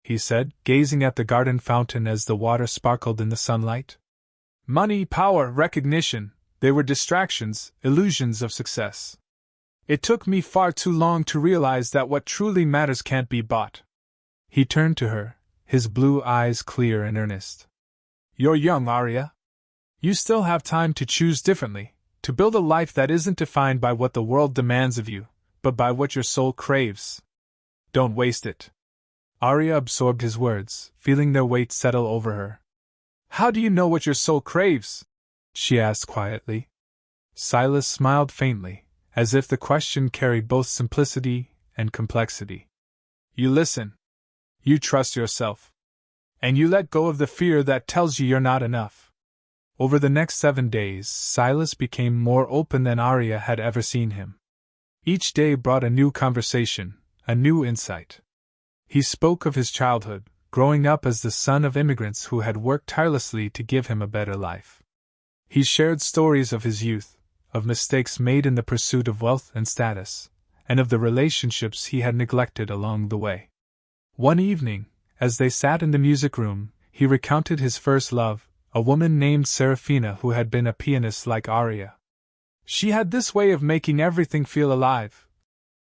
[SPEAKER 1] he said, gazing at the garden fountain as the water sparkled in the sunlight. "Money, power, recognition, they were distractions, illusions of success. It took me far too long to realize that what truly matters can't be bought." He turned to her, his blue eyes clear and earnest. "You're young, Arya. You still have time to choose differently, to build a life that isn't defined by what the world demands of you, but by what your soul craves. Don't waste it." Arya absorbed his words, feeling their weight settle over her. How do you know what your soul craves? She asked quietly. Silas smiled faintly, as if the question carried both simplicity and complexity. You listen. You trust yourself. And you let go of the fear that tells you you're not enough. Over the next 7 days, Silas became more open than Arya had ever seen him. Each day brought a new conversation, a new insight. He spoke of his childhood, growing up as the son of immigrants who had worked tirelessly to give him a better life. He shared stories of his youth, of mistakes made in the pursuit of wealth and status, and of the relationships he had neglected along the way. One evening, as they sat in the music room, he recounted his first love, a woman named Serafina who had been a pianist like Arya. She had this way of making everything feel alive,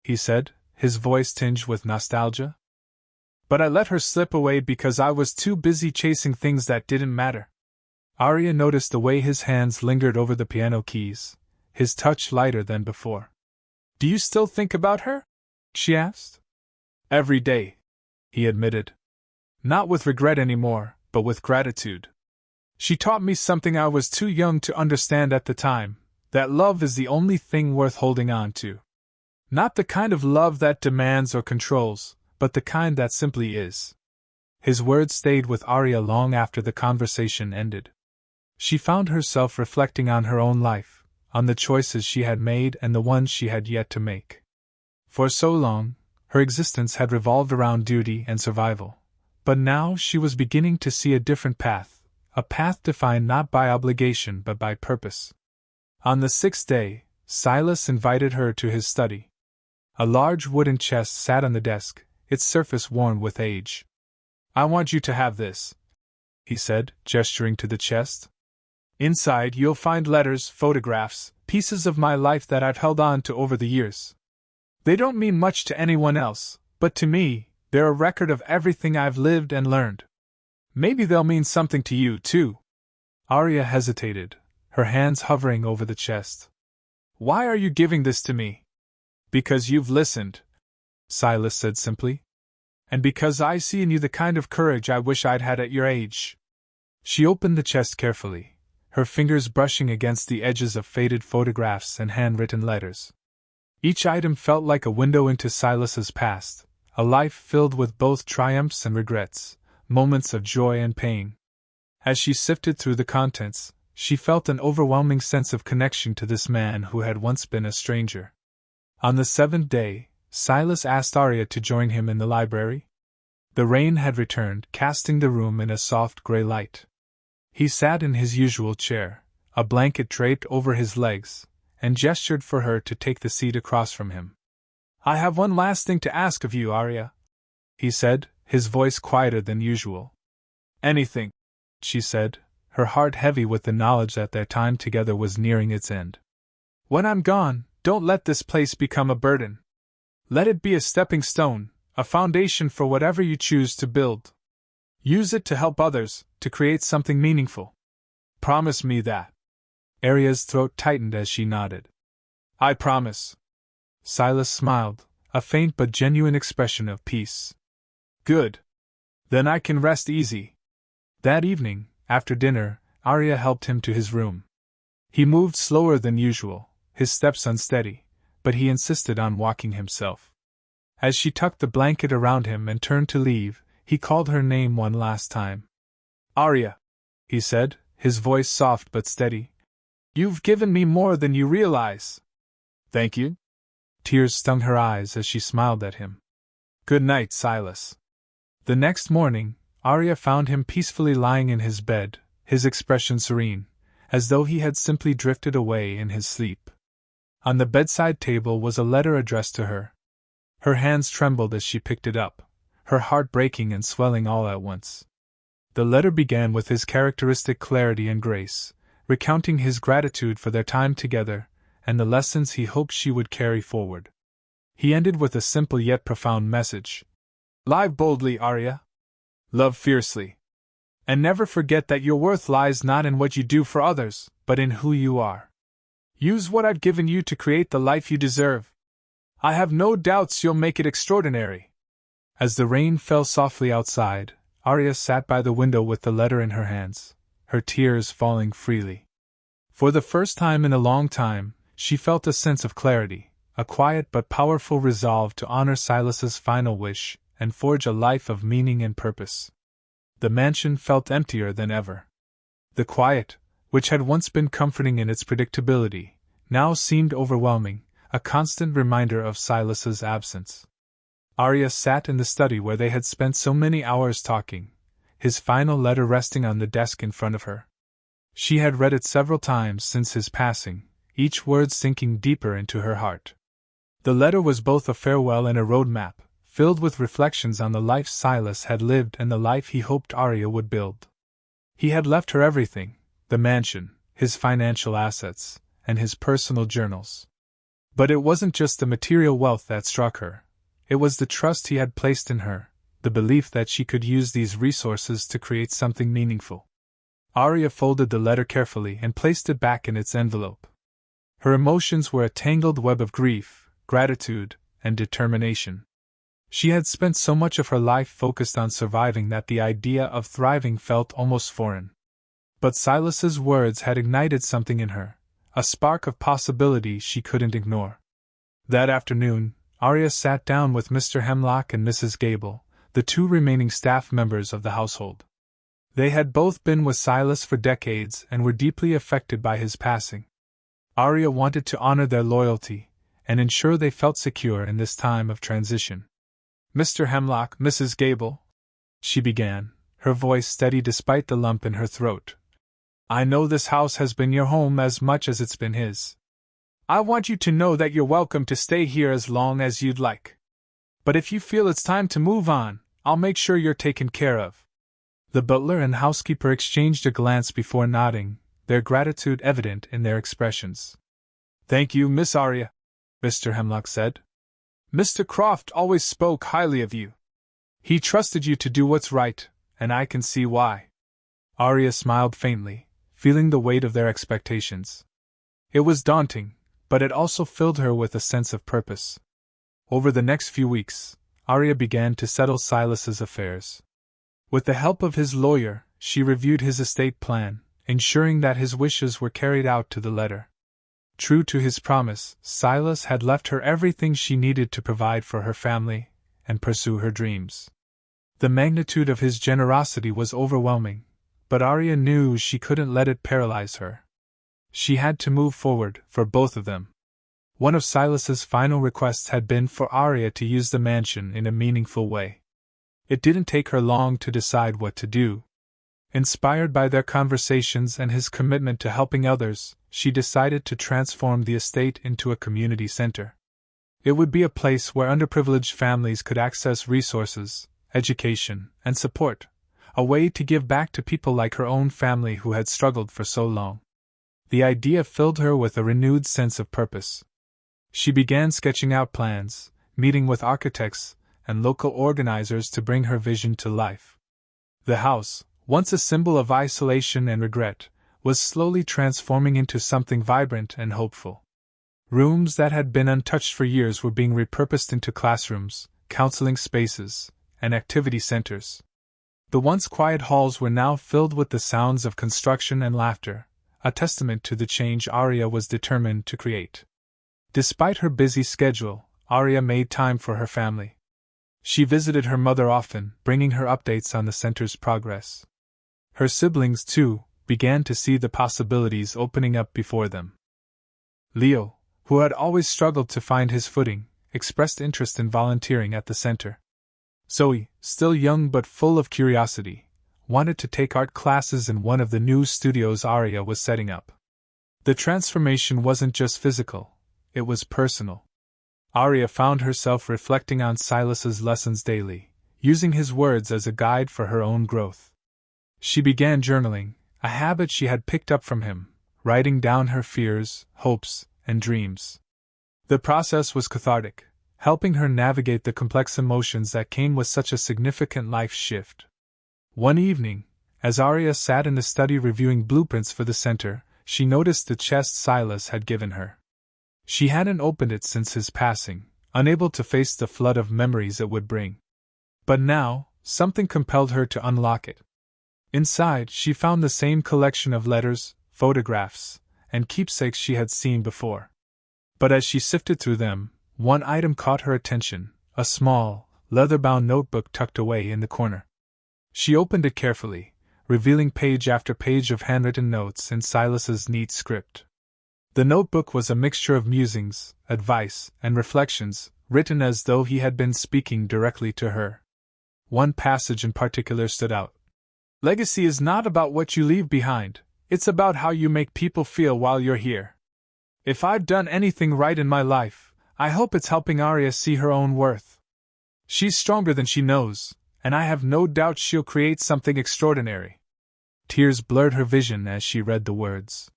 [SPEAKER 1] he said, his voice tinged with nostalgia. But I let her slip away because I was too busy chasing things that didn't matter. Arya noticed the way his hands lingered over the piano keys, his touch lighter than before. Do you still think about her? She asked. Every day, he admitted. Not with regret anymore, but with gratitude. She taught me something I was too young to understand at the time, that love is the only thing worth holding on to. Not the kind of love that demands or controls, but the kind that simply is. His words stayed with Arya long after the conversation ended. She found herself reflecting on her own life, on the choices she had made and the ones she had yet to make. For so long, her existence had revolved around duty and survival, but now she was beginning to see a different path, a path defined not by obligation but by purpose. On the 6th day, Silas invited her to his study. A large wooden chest sat on the desk, its surface worn with age. I want you to have this, he said, gesturing to the chest. Inside you'll find letters, photographs, pieces of my life that I've held on to over the years. They don't mean much to anyone else, but to me, they're a record of everything I've lived and learned. Maybe they'll mean something to you, too. Arya hesitated, her hands hovering over the chest. Why are you giving this to me? Because you've listened, Silas said simply. And because I see in you the kind of courage I wish I'd had at your age. She opened the chest carefully, her fingers brushing against the edges of faded photographs and handwritten letters. Each item felt like a window into Silas's past, a life filled with both triumphs and regrets, moments of joy and pain. As she sifted through the contents, she felt an overwhelming sense of connection to this man who had once been a stranger. On the 7th day, Silas asked Arya to join him in the library. The rain had returned, casting the room in a soft gray light. He sat in his usual chair, a blanket draped over his legs, and gestured for her to take the seat across from him. I have one last thing to ask of you, Arya, he said, his voice quieter than usual. Anything, she said, her heart heavy with the knowledge that their time together was nearing its end. When I'm gone, don't let this place become a burden. Let it be a stepping stone, a foundation for whatever you choose to build. Use it to help others, to create something meaningful. Promise me that. Arya's throat tightened as she nodded. I promise. Silas smiled, a faint but genuine expression of peace. Good. Then I can rest easy. That evening, after dinner, Arya helped him to his room. He moved slower than usual, his steps unsteady, but he insisted on walking himself. As she tucked the blanket around him and turned to leave, he called her name one last time. Arya, he said, his voice soft but steady. You've given me more than you realize. Thank you. Tears stung her eyes as she smiled at him. Good night, Silas. The next morning, Arya found him peacefully lying in his bed, his expression serene, as though he had simply drifted away in his sleep. On the bedside table was a letter addressed to her. Her hands trembled as she picked it up, her heart breaking and swelling all at once. The letter began with his characteristic clarity and grace, recounting his gratitude for their time together and the lessons he hoped she would carry forward. He ended with a simple yet profound message. Live boldly, Arya. Love fiercely. And never forget that your worth lies not in what you do for others, but in who you are. Use what I've given you to create the life you deserve. I have no doubts you'll make it extraordinary. As the rain fell softly outside, Arya sat by the window with the letter in her hands, her tears falling freely. For the first time in a long time, she felt a sense of clarity, a quiet but powerful resolve to honor Silas's final wish and forge a life of meaning and purpose. The mansion felt emptier than ever. The quiet, which had once been comforting in its predictability, now seemed overwhelming, a constant reminder of Silas's absence. Arya sat in the study where they had spent so many hours talking, his final letter resting on the desk in front of her. She had read it several times since his passing, each word sinking deeper into her heart. The letter was both a farewell and a roadmap, filled with reflections on the life Silas had lived and the life he hoped Arya would build. He had left her everything, the mansion, his financial assets, and his personal journals. But it wasn't just the material wealth that struck her. It was the trust he had placed in her, the belief that she could use these resources to create something meaningful. Arya folded the letter carefully and placed it back in its envelope. Her emotions were a tangled web of grief, gratitude, and determination. She had spent so much of her life focused on surviving that the idea of thriving felt almost foreign. But Silas's words had ignited something in her, a spark of possibility she couldn't ignore. That afternoon, Arya sat down with Mr. Hemlock and Mrs. Gable, the two remaining staff members of the household. They had both been with Silas for decades and were deeply affected by his passing. Arya wanted to honor their loyalty and ensure they felt secure in this time of transition. Mr. Hemlock, Mrs. Gable, she began, her voice steady despite the lump in her throat. I know this house has been your home as much as it's been his. I want you to know that you're welcome to stay here as long as you'd like. But if you feel it's time to move on, I'll make sure you're taken care of. The butler and housekeeper exchanged a glance before nodding, their gratitude evident in their expressions. Thank you, Miss Arya, Mr. Hemlock said. Mr. Croft always spoke highly of you. He trusted you to do what's right, and I can see why. Arya smiled faintly, feeling the weight of their expectations. It was daunting, but it also filled her with a sense of purpose. Over the next few weeks, Arya began to settle Silas's affairs. With the help of his lawyer, she reviewed his estate plan, ensuring that his wishes were carried out to the letter. True to his promise, Silas had left her everything she needed to provide for her family and pursue her dreams. The magnitude of his generosity was overwhelming, but Arya knew she couldn't let it paralyze her. She had to move forward, for both of them. One of Silas's final requests had been for Arya to use the mansion in a meaningful way. It didn't take her long to decide what to do. Inspired by their conversations and his commitment to helping others, she decided to transform the estate into a community center. It would be a place where underprivileged families could access resources, education, and support, a way to give back to people like her own family who had struggled for so long. The idea filled her with a renewed sense of purpose. She began sketching out plans, meeting with architects and local organizers to bring her vision to life. The house, once a symbol of isolation and regret, was slowly transforming into something vibrant and hopeful. Rooms that had been untouched for years were being repurposed into classrooms, counseling spaces, and activity centers. The once quiet halls were now filled with the sounds of construction and laughter, a testament to the change Arya was determined to create. Despite her busy schedule, Arya made time for her family. She visited her mother often, bringing her updates on the center's progress. Her siblings, too, began to see the possibilities opening up before them. Leo, who had always struggled to find his footing, expressed interest in volunteering at the center. Zoe, still young but full of curiosity, wanted to take art classes in one of the new studios Arya was setting up. The transformation wasn't just physical, it was personal. Arya found herself reflecting on Silas's lessons daily, using his words as a guide for her own growth. She began journaling, a habit she had picked up from him, writing down her fears, hopes, and dreams. The process was cathartic, helping her navigate the complex emotions that came with such a significant life shift. One evening, as Arya sat in the study reviewing blueprints for the center, she noticed the chest Silas had given her. She hadn't opened it since his passing, unable to face the flood of memories it would bring. But now, something compelled her to unlock it. Inside, she found the same collection of letters, photographs, and keepsakes she had seen before. But as she sifted through them, one item caught her attention, a small, leather-bound notebook tucked away in the corner. She opened it carefully, revealing page after page of handwritten notes in Silas's neat script. The notebook was a mixture of musings, advice, and reflections, written as though he had been speaking directly to her. One passage in particular stood out. "Legacy is not about what you leave behind, it's about how you make people feel while you're here. If I've done anything right in my life, I hope it's helping Arya see her own worth. She's stronger than she knows, and I have no doubt she'll create something extraordinary." Tears blurred her vision as she read the words.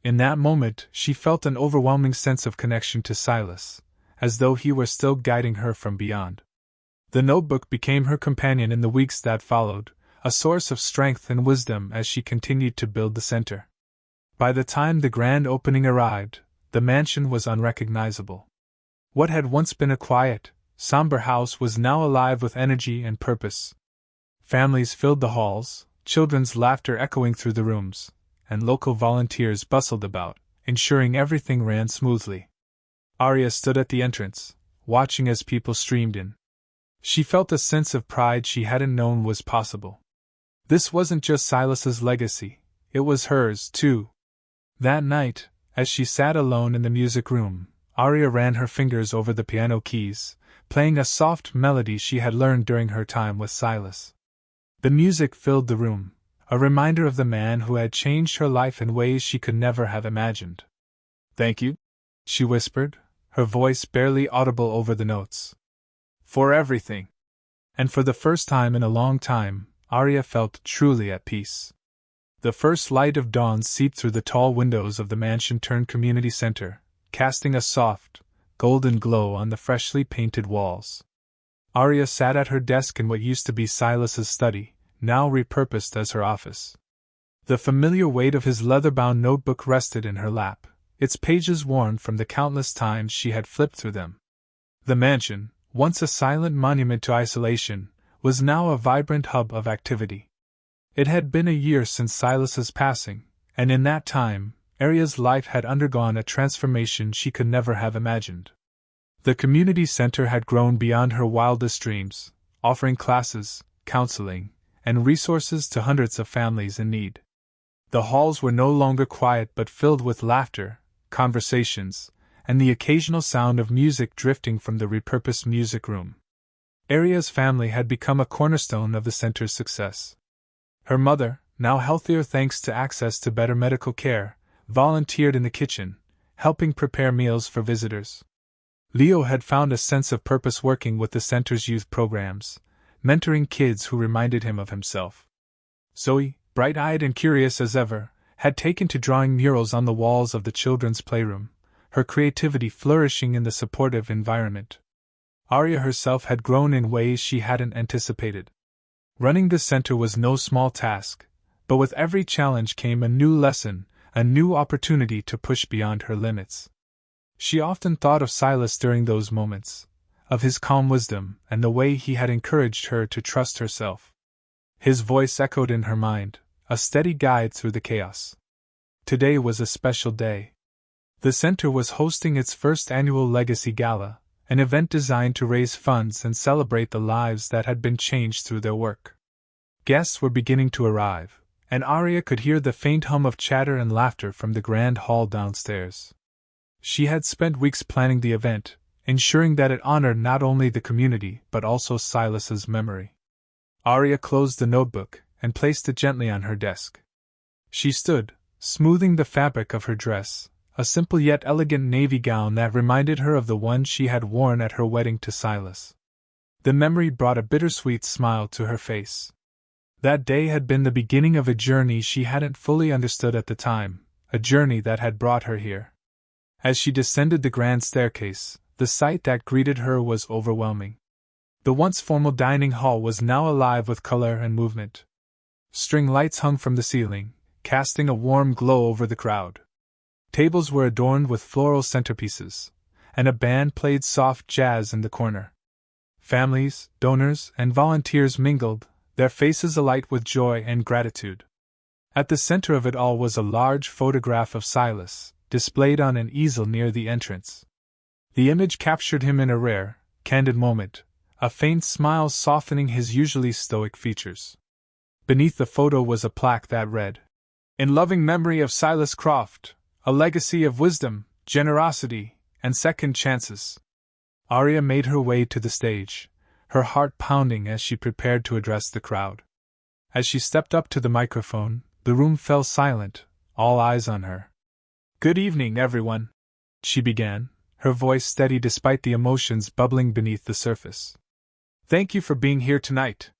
[SPEAKER 1] In that moment, she felt an overwhelming sense of connection to Silas, as though he were still guiding her from beyond. The notebook became her companion in the weeks that followed, a source of strength and wisdom as she continued to build the center. By the time the grand opening arrived, the mansion was unrecognizable. What had once been a quiet, somber house was now alive with energy and purpose. Families filled the halls, children's laughter echoing through the rooms, and local volunteers bustled about, ensuring everything ran smoothly. Arya stood at the entrance, watching as people streamed in. She felt a sense of pride she hadn't known was possible. This wasn't just Silas's legacy, it was hers, too. That night, as she sat alone in the music room, Arya ran her fingers over the piano keys, playing a soft melody she had learned during her time with Silas. The music filled the room, a reminder of the man who had changed her life in ways she could never have imagined. "Thank you," she whispered, her voice barely audible over the notes. "For everything." And for the first time in a long time, Arya felt truly at peace. The first light of dawn seeped through the tall windows of the mansion-turned-community center, casting a soft, golden glow on the freshly painted walls. Arya sat at her desk in what used to be Silas's study, now repurposed as her office. The familiar weight of his leather-bound notebook rested in her lap, its pages worn from the countless times she had flipped through them. The mansion, once a silent monument to isolation, was now a vibrant hub of activity. It had been a year since Silas's passing, and in that time, Arya's life had undergone a transformation she could never have imagined. The community center had grown beyond her wildest dreams, offering classes, counseling, and resources to hundreds of families in need. The halls were no longer quiet but filled with laughter, conversations, and the occasional sound of music drifting from the repurposed music room. Arya's family had become a cornerstone of the center's success. Her mother, now healthier thanks to access to better medical care, volunteered in the kitchen, helping prepare meals for visitors. Leo had found a sense of purpose working with the center's youth programs, mentoring kids who reminded him of himself. Zoe, bright-eyed and curious as ever, had taken to drawing murals on the walls of the children's playroom, her creativity flourishing in the supportive environment. Arya herself had grown in ways she hadn't anticipated. Running the center was no small task, but with every challenge came a new lesson, a new opportunity to push beyond her limits. She often thought of Silas during those moments, of his calm wisdom and the way he had encouraged her to trust herself. His voice echoed in her mind, a steady guide through the chaos. Today was a special day. The center was hosting its first annual Legacy Gala, an event designed to raise funds and celebrate the lives that had been changed through their work. Guests were beginning to arrive, and Arya could hear the faint hum of chatter and laughter from the grand hall downstairs. She had spent weeks planning the event, ensuring that it honored not only the community but also Silas's memory. Arya closed the notebook and placed it gently on her desk. She stood, smoothing the fabric of her dress, a simple yet elegant navy gown that reminded her of the one she had worn at her wedding to Silas. The memory brought a bittersweet smile to her face. That day had been the beginning of a journey she hadn't fully understood at the time, a journey that had brought her here. As she descended the grand staircase, the sight that greeted her was overwhelming. The once formal dining hall was now alive with color and movement. String lights hung from the ceiling, casting a warm glow over the crowd. Tables were adorned with floral centerpieces, and a band played soft jazz in the corner. Families, donors, and volunteers mingled, their faces alight with joy and gratitude. At the center of it all was a large photograph of Silas, displayed on an easel near the entrance. The image captured him in a rare, candid moment, a faint smile softening his usually stoic features. Beneath the photo was a plaque that read, "In loving memory of Silas Croft, a legacy of wisdom, generosity, and second chances." Arya made her way to the stage, her heart pounding as she prepared to address the crowd. As she stepped up to the microphone, the room fell silent, all eyes on her. "Good evening, everyone," she began, her voice steady despite the emotions bubbling beneath the surface. "Thank you for being here tonight.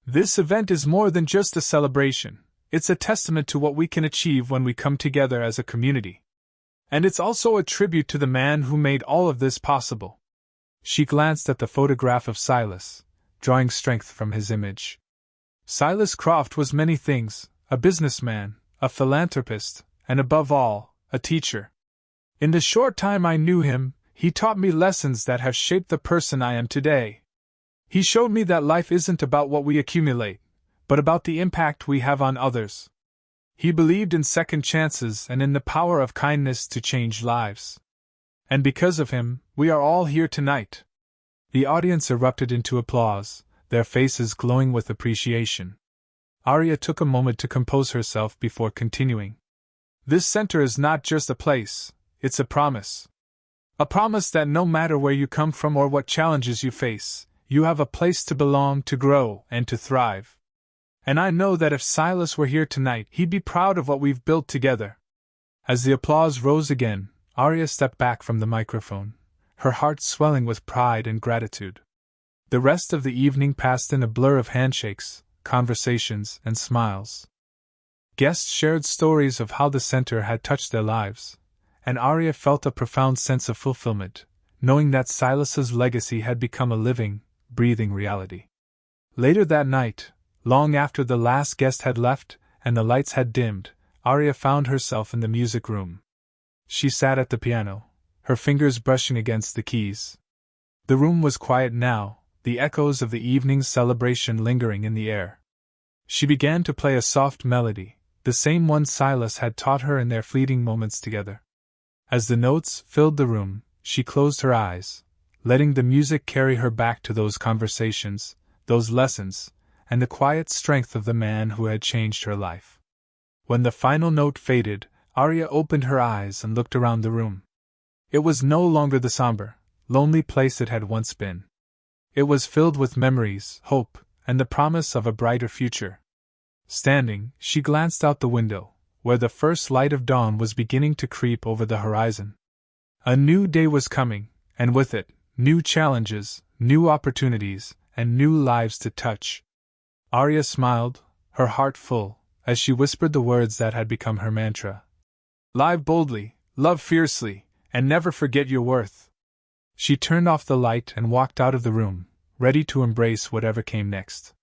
[SPEAKER 1] This event is more than just a celebration, it's a testament to what we can achieve when we come together as a community. And it's also a tribute to the man who made all of this possible." She glanced at the photograph of Silas, drawing strength from his image. Silas Croft was many things: a businessman, a philanthropist, and above all, a teacher. In the short time I knew him, he taught me lessons that have shaped the person I am today. He showed me that life isn't about what we accumulate, but about the impact we have on others. He believed in second chances and in the power of kindness to change lives. And because of him, we are all here tonight. The audience erupted into applause, their faces glowing with appreciation. Arya took a moment to compose herself before continuing. "This center is not just a place, it's a promise. A promise that no matter where you come from or what challenges you face, you have a place to belong, to grow, and to thrive. And I know that if Silas were here tonight, he'd be proud of what we've built together." As the applause rose again, Arya stepped back from the microphone, her heart swelling with pride and gratitude. The rest of the evening passed in a blur of handshakes, conversations, and smiles. Guests shared stories of how the center had touched their lives, and Arya felt a profound sense of fulfillment, knowing that Silas's legacy had become a living, breathing reality. Later that night, long after the last guest had left and the lights had dimmed, Arya found herself in the music room. She sat at the piano, her fingers brushing against the keys. The room was quiet now, the echoes of the evening's celebration lingering in the air. She began to play a soft melody, the same one Silas had taught her in their fleeting moments together. As the notes filled the room, she closed her eyes, letting the music carry her back to those conversations, those lessons, and the quiet strength of the man who had changed her life. When the final note faded, Arya opened her eyes and looked around the room. It was no longer the somber, lonely place it had once been. It was filled with memories, hope, and the promise of a brighter future. Standing, she glanced out the window, where the first light of dawn was beginning to creep over the horizon. A new day was coming, and with it, new challenges, new opportunities, and new lives to touch. Arya smiled, her heart full, as she whispered the words that had become her mantra. "Live boldly, love fiercely, and never forget your worth." She turned off the light and walked out of the room, ready to embrace whatever came next.